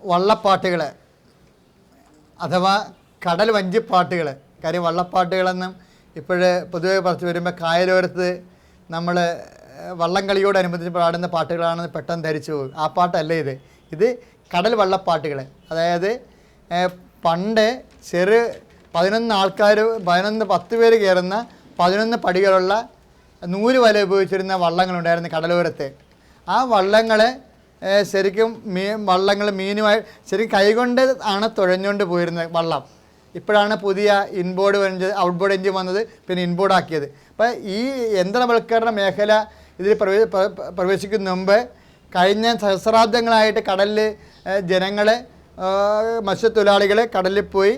വള്ളപ്പാട്ടുകൾ അഥവാ കടൽ വഞ്ചിപ്പാട്ടുകൾ. കാര്യം വള്ളപ്പാട്ടുകളെന്നും ഇപ്പോഴ് പൊതുവെ പറഞ്ഞു വരുമ്പോൾ കായലോരത്ത് നമ്മൾ വള്ളംകളിയോടനുബന്ധിച്ച് പാടുന്ന പാട്ടുകളാണെന്ന് പെട്ടെന്ന് ധരിച്ചു പോകും. ആ പാട്ടല്ല ഇത് കടൽ വള്ളപ്പാട്ടുകൾ. അതായത് പണ്ട് 10 പേര് കയറുന്ന 11 പടികളുള്ള നൂല് വല ഉപയോഗിച്ചിരുന്ന വള്ളങ്ങളുണ്ടായിരുന്നു കടലോരത്ത്. ആ വള്ളങ്ങൾ ശരിക്കും മീനുമായി ശരിക്കും കൈകൊണ്ട് ആണ് തുഴഞ്ഞുകൊണ്ട് പോയിരുന്നത് വള്ളം. ഇപ്പോഴാണ് പുതിയ ഇൻബോർഡ് ഔട്ട്ബോർഡ് എഞ്ചിൻ വന്നത്, പിന്നെ ഇൻബോർഡ് ആക്കിയത്. അപ്പോൾ ഈ യന്ത്രവൽക്കരണ മേഖല ഇതിൽ പ്രവേശിക്കുന്ന മുമ്പ് കഴിഞ്ഞ സഹസ്രാബ്ദങ്ങളായിട്ട് കടലിൽ ജനങ്ങൾ മത്സ്യത്തൊഴിലാളികൾ കടലിൽ പോയി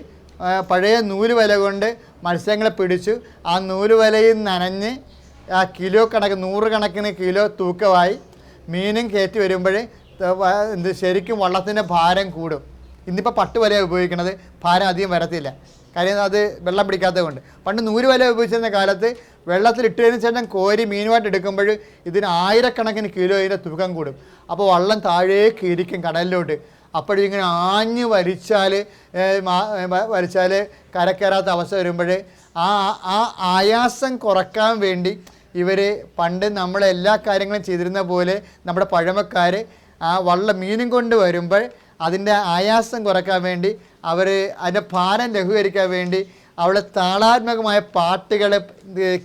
പഴയ നൂലുവല കൊണ്ട് മത്സ്യങ്ങളെ പിടിച്ചു. ആ നൂലുവലയിൽ നനഞ്ഞ് ആ കിലോ കണക്ക് 100 കണക്കിന് കിലോ തൂക്കമായി മീനും കയറ്റി വരുമ്പോൾ ശരിക്കും വള്ളത്തിൻ്റെ ഭാരം കൂടും. ഇന്നിപ്പോൾ പട്ടുവലയാണ് ഉപയോഗിക്കുന്നത്, ഭാരം അധികം വരത്തില്ല. കാര്യം അത് വെള്ളം പിടിക്കാത്തത് കൊണ്ട്. പണ്ട് നൂലുവല ഉപയോഗിച്ചിരുന്ന കാലത്ത് വെള്ളത്തിലിട്ടതിന് ശേഷം കോരി മീനുമായിട്ട് എടുക്കുമ്പോൾ ഇതിന് 1000 കണക്കിന് കിലോ ഇതിൻ്റെ തൂക്കം കൂടും. അപ്പോൾ വള്ളം താഴേക്ക് ഇരിക്കും കടലിലോട്ട്. അപ്പോഴിങ്ങനെ ആഞ്ഞു വലിച്ചാൽ കരക്കയറാത്ത അവസ്ഥ വരുമ്പോൾ ആ ആയാസം കുറക്കാൻ വേണ്ടി ഇവർ പണ്ട് നമ്മളെല്ലാ കാര്യങ്ങളും ചെയ്തിരുന്ന പോലെ നമ്മുടെ പഴമക്കാർ ആ മീനും കൊണ്ട് വരുമ്പോൾ അതിൻ്റെ ആയാസം കുറക്കാൻ വേണ്ടി അവർ അതിൻ്റെ ഭാരം ലഘൂകരിക്കാൻ വേണ്ടി അവിടെ താളാത്മകമായ പാട്ടുകൾ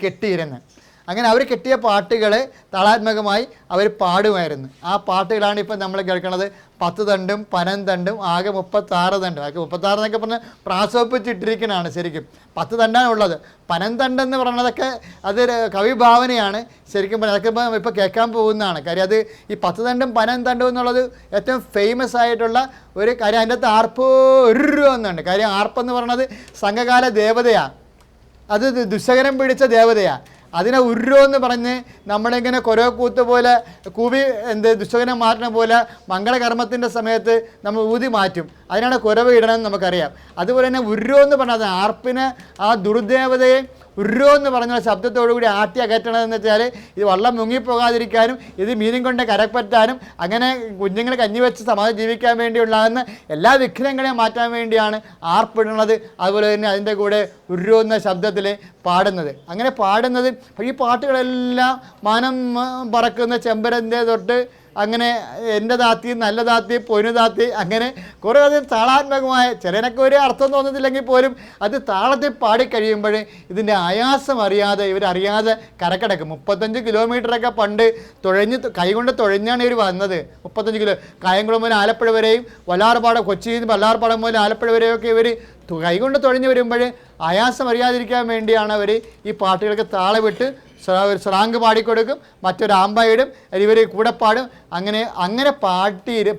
കെട്ടിയിരുന്നു. അങ്ങനെ അവർ കെട്ടിയ പാട്ടുകൾ താളാത്മകമായി അവർ പാടുമായിരുന്നു. ആ പാട്ടുകളാണ് ഇപ്പം നമ്മൾ കേൾക്കുന്നത്. 10 തണ്ടും 12 തണ്ടും ആകെ 36 തണ്ടും. ആകെ 36 എന്നൊക്കെ പറഞ്ഞാൽ പ്രാസോപ്പിച്ചിട്ടിരിക്കുന്നതാണ്. ശരിക്കും 10 തണ്ടാണ് ഉള്ളത്. 12 തണ്ടെന്ന് പറയുന്നതൊക്കെ അതൊരു കവിഭാവനയാണ്. ശരിക്കും അതൊക്കെ ഇപ്പോൾ കേൾക്കാൻ പോകുന്നതാണ്. കാര്യം അത് ഈ 10 തണ്ടും 12 തണ്ടും എന്നുള്ളത് ഏറ്റവും ഫേമസ് ആയിട്ടുള്ള ഒരു കാര്യം. അതിൻ്റെ അകത്ത് ആർപ്പോ എന്നുണ്ട്. കാര്യം ആർപ്പെന്ന് പറയുന്നത് സംഘകാല ദേവതയാണ്. അത് ദുശകരം പിടിച്ച ദേവതയാണ്. അതിനെ ഉരുവോ എന്ന് പറഞ്ഞ് നമ്മളിങ്ങനെ കൊരകൂത്ത് പോലെ കൂവി ദുശകനം മാറ്റുന്ന പോലെ മംഗളകർമ്മത്തിൻ്റെ സമയത്ത് നമ്മൾ ഊതി മാറ്റും. അതിനാണ് കുരവ് ഇടണമെന്ന് നമുക്കറിയാം. അതുപോലെ തന്നെ ഉരുവോ എന്ന് പറഞ്ഞത് ആർപ്പിന് ആ ദുർദേവതയെ ഉരുവോ എന്ന് പറഞ്ഞ ശബ്ദത്തോടുകൂടി ആട്ടി അകറ്റണമെന്ന് വെച്ചാൽ ഇത് വള്ളം മുങ്ങിപ്പോകാതിരിക്കാനും ഇത് മീനും കൊണ്ട് കരപ്പറ്റാനും അങ്ങനെ കുഞ്ഞുങ്ങളെ കഞ്ഞി വെച്ച് സമാധാനം ജീവിക്കാൻ വേണ്ടിയുള്ളതെന്ന് എല്ലാ വിഘ്നങ്ങളെയും മാറ്റാൻ വേണ്ടിയാണ് ആർപ്പിടുന്നത്. അതുപോലെ തന്നെ അതിൻ്റെ കൂടെ ഉരുവോ എന്ന ശബ്ദത്തിൽ പാടുന്നത്. അങ്ങനെ പാടുന്നത് ഈ പാട്ടുകളെല്ലാം മാനം പറക്കുന്ന ചെമ്പരൻ്റെ തൊട്ട് അങ്ങനെ എൻ്റെ താത്തി, നല്ല താത്തി, പൊന്നു താത്തി, അങ്ങനെ കുറേ അധികം താളാത്മകമായ ചിലനൊക്കെ ഒരു അർത്ഥം തോന്നുന്നില്ലെങ്കിൽ പോലും അത് താളത്തിൽ പാടിക്കഴിയുമ്പോൾ ഇതിൻ്റെ ആയാസം അറിയാതെ ഇവരറിയാതെ കരക്കടക്കും. 35 കിലോമീറ്ററൊക്കെ പണ്ട് കൈകൊണ്ട് തുഴഞ്ഞാണ് ഇവർ വന്നത്. 35 കിലോ കായംകുളം മുതൽ ആലപ്പുഴ വരെയും കൊച്ചിയിൽ നിന്ന് വല്ലാർപാടം മുതൽ ആലപ്പുഴ വരെയൊക്കെ ഇവർ കൈകൊണ്ട് തുഴഞ്ഞു വരുമ്പോൾ ആയാസം അറിയാതിരിക്കാൻ വേണ്ടിയാണ് അവർ ഈ പാട്ടുകൾക്ക് താളമിട്ട് സ്രാങ്ക് പാടിക്കൊടുക്കും, മറ്റൊരാമ്പായിടും, ഇവർ കൂടെ പാടും. അങ്ങനെ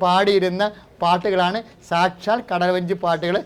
പാടിയിരുന്ന പാട്ടുകളാണ് സാക്ഷാൽ കടൽവഞ്ചി പാട്ടുകൾ.